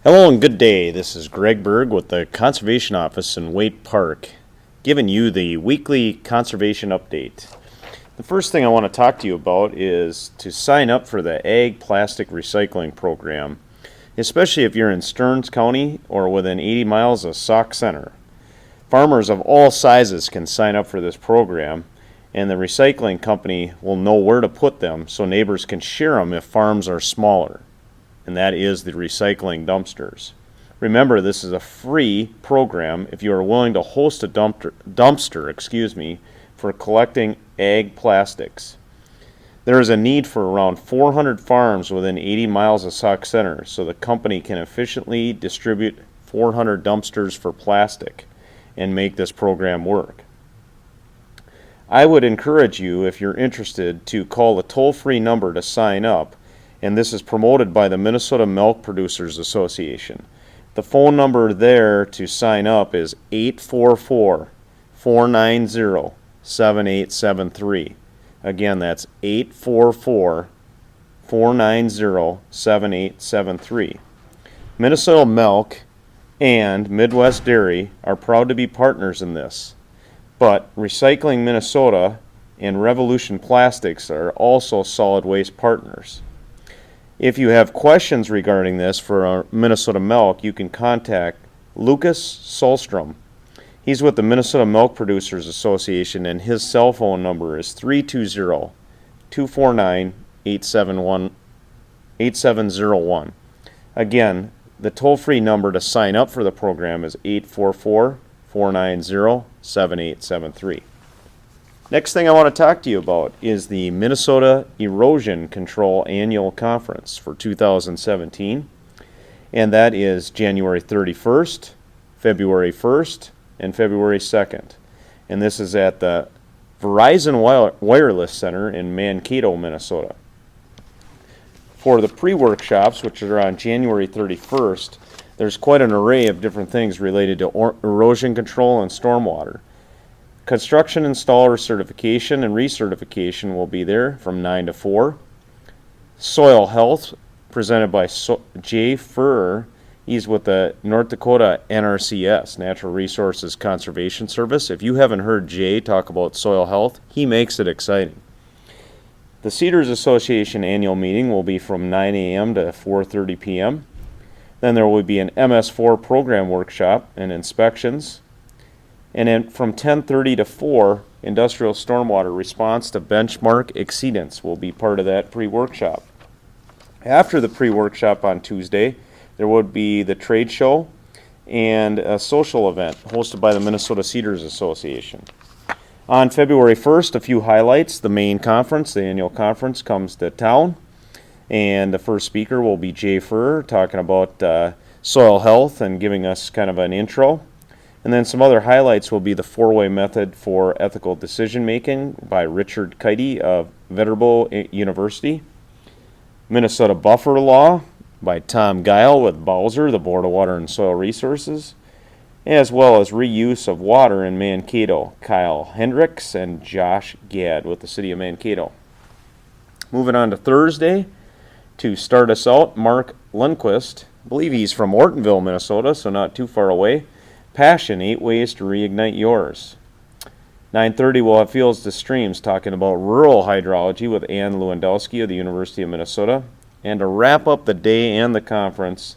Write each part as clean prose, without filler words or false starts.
Hello and good day. This is Greg Berg with the Conservation Office in Waite Park, giving you the weekly conservation update. The first thing I want to talk to you about is to sign up for the Ag Plastic Recycling Program, especially if you're in Stearns County or within 80 miles of Sauk Center. Farmers of all sizes can sign up for this program, and the recycling company will know where to put them so neighbors can share them if farms are smaller. And that is the recycling dumpsters. Remember, this is a free program if you are willing to host a dumpster for collecting ag plastics. There is a need for around 400 farms within 80 miles of Sauk Center, so the company can efficiently distribute 400 dumpsters for plastic and make this program work. I would encourage you, if you're interested, to call the toll-free number to sign up, and this is promoted by the Minnesota Milk Producers Association. The phone number there to sign up is 844-490-7873. Again, that's 844-490-7873. Minnesota Milk and Midwest Dairy are proud to be partners in this, but Recycling Minnesota and Revolution Plastics are also solid waste partners. If you have questions regarding this for our Minnesota Milk, you can contact Lucas Solstrom. He's with the Minnesota Milk Producers Association, and his cell phone number is 320-249-8701. Again, the toll-free number to sign up for the program is 844-490-7873. Next thing I want to talk to you about is the Minnesota Erosion Control Annual Conference for 2017, and that is January 31st, February 1st, and February 2nd. And this is at the Verizon Wireless Center in Mankato, Minnesota. For the pre-workshops, which are on January 31st, there's quite an array of different things related to erosion control and stormwater. Construction installer certification and recertification will be there from 9 to 4. Soil health presented by Jay Furr. He's with the North Dakota NRCS, Natural Resources Conservation Service. If you haven't heard Jay talk about soil health, he makes it exciting. The Cedars Association annual meeting will be from 9 a.m. to 4:30 p.m. Then there will be an MS4 program workshop and inspections. And then from 10:30 to 4, industrial stormwater response to benchmark exceedance will be part of that pre-workshop. After the pre-workshop on Tuesday, there would be the trade show and a social event hosted by the Minnesota Cedars Association. On February 1st, a few highlights. The main conference, the annual conference, comes to town, and the first speaker will be Jay Furr talking about soil health and giving us kind of an intro. And then some other highlights will be the four-way method for ethical decision-making by Richard Kitey of Vanderbilt University. Minnesota Buffer Law by Tom Geil with Bowser, the Board of Water and Soil Resources. As well as reuse of water in Mankato, Kyle Hendricks and Josh Gadd with the City of Mankato. Moving on to Thursday, to start us out, Mark Lundquist, I believe he's from Ortonville, Minnesota, so not too far away. Passion, 8 ways to reignite yours. 9:30 we'll have Fields to Streams talking about rural hydrology with Ann Lewandowski of the University of Minnesota. And to wrap up the day and the conference,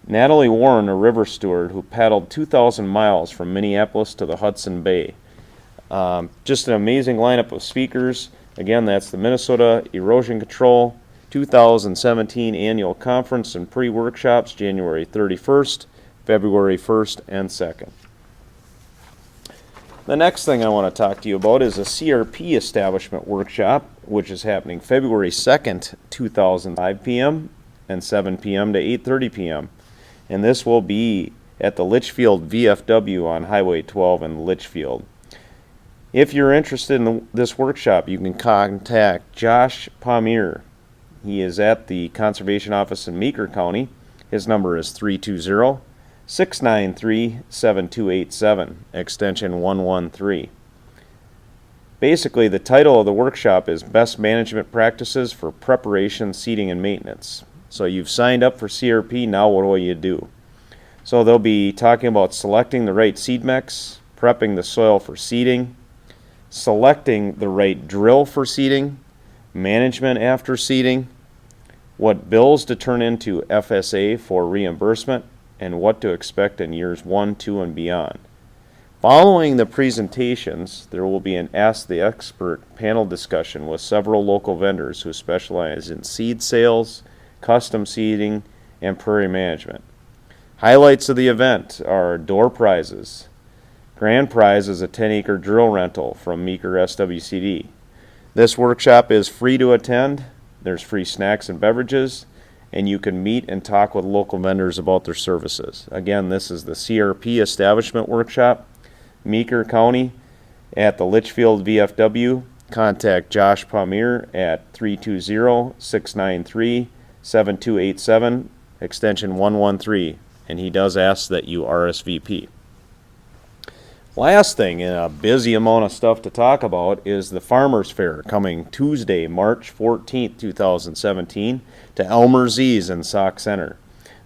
Natalie Warren, a river steward who paddled 2,000 miles from Minneapolis to the Hudson Bay. Just an amazing lineup of speakers. Again, that's the Minnesota Erosion Control 2017 Annual Conference and Pre-Workshops, January 31st. February 1st and 2nd. The next thing I want to talk to you about is a CRP Establishment Workshop, which is happening February 2nd, 2005 p.m. and 7 p.m. to 8:30 p.m. And this will be at the Litchfield VFW on Highway 12 in Litchfield. If you're interested in this workshop, you can contact Josh Palmier. He is at the Conservation Office in Meeker County. His number is 320-693-7287, extension 113. Basically, the title of the workshop is Best Management Practices for Preparation, Seeding, and Maintenance. So you've signed up for CRP, now what do you do? So they'll be talking about selecting the right seed mix, prepping the soil for seeding, selecting the right drill for seeding, management after seeding, what bills to turn into FSA for reimbursement, and what to expect in years 1, 2, and beyond. Following the presentations, there will be an Ask the Expert panel discussion with several local vendors who specialize in seed sales, custom seeding, and prairie management. Highlights of the event are door prizes. Grand prize is a 10-acre drill rental from Meeker SWCD. This workshop is free to attend. There's free snacks and beverages, and you can meet and talk with local vendors about their services. Again, this is the CRP Establishment Workshop, Meeker County at the Litchfield VFW. Contact Josh Palmier at 320-693-7287, extension 113, and he does ask that you RSVP. Last thing, in a busy amount of stuff to talk about, is the Farmers Fair coming Tuesday, March 14th, 2017 to Elmer Z's in Sauk Center.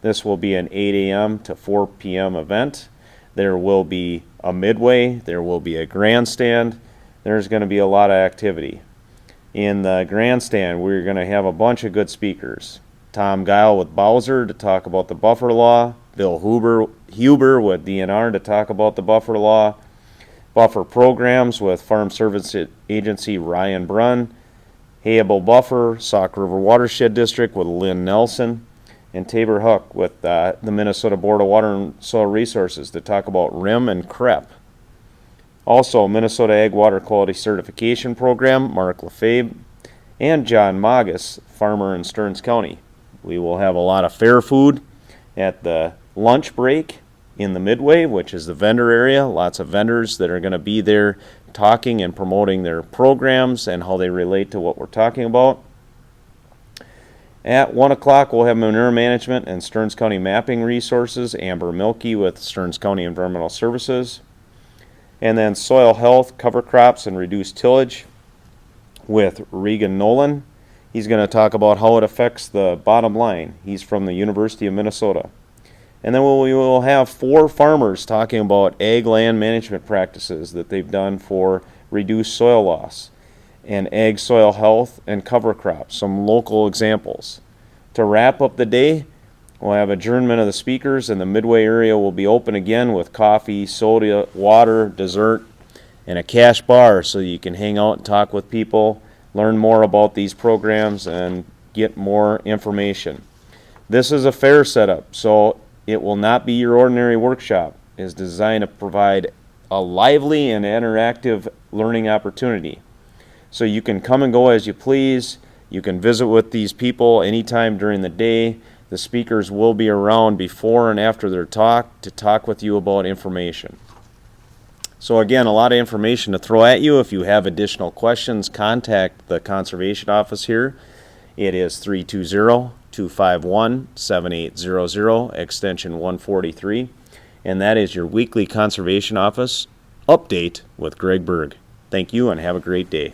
This will be an 8 a.m. to 4 p.m. event. There will be a midway, there will be a grandstand, there's going to be a lot of activity. In the grandstand, we're going to have a bunch of good speakers. Tom Guile with Bowser to talk about the buffer law, Bill Huber with DNR to talk about the buffer law, buffer programs with Farm Service Agency Ryan Brunn, Hayable Buffer, Sauk River Watershed District with Lynn Nelson, and Tabor Huck with the Minnesota Board of Water and Soil Resources to talk about RIM and CREP. Also, Minnesota Ag Water Quality Certification Program, Mark Lefebvre, and John Magus, farmer in Stearns County. We will have a lot of fair food at the lunch break in the midway, which is the vendor area. Lots of vendors that are going to be there talking and promoting their programs and how they relate to what we're talking about. At 1 o'clock, we'll have manure management and Stearns County mapping resources, Amber Milkey with Stearns County Environmental Services. And then soil health, cover crops, and reduced tillage with Regan Nolan. He's going to talk about how it affects the bottom line. He's from the University of Minnesota. And then we will have 4 farmers talking about ag land management practices that they've done for reduced soil loss and ag soil health and cover crops, some local examples. To wrap up the day, we'll have adjournment of the speakers, and the midway area will be open again with coffee, soda, water, dessert, and a cash bar so you can hang out and talk with people, learn more about these programs, and get more information. This is a fair setup, so it will not be your ordinary workshop. It is designed to provide a lively and interactive learning opportunity. So you can come and go as you please. You can visit with these people anytime during the day. The speakers will be around before and after their talk to talk with you about information. So again, a lot of information to throw at you. If you have additional questions, contact the Conservation Office here. It is 320-251-7800, extension 143. And that is your weekly Conservation Office update with Greg Berg. Thank you and have a great day.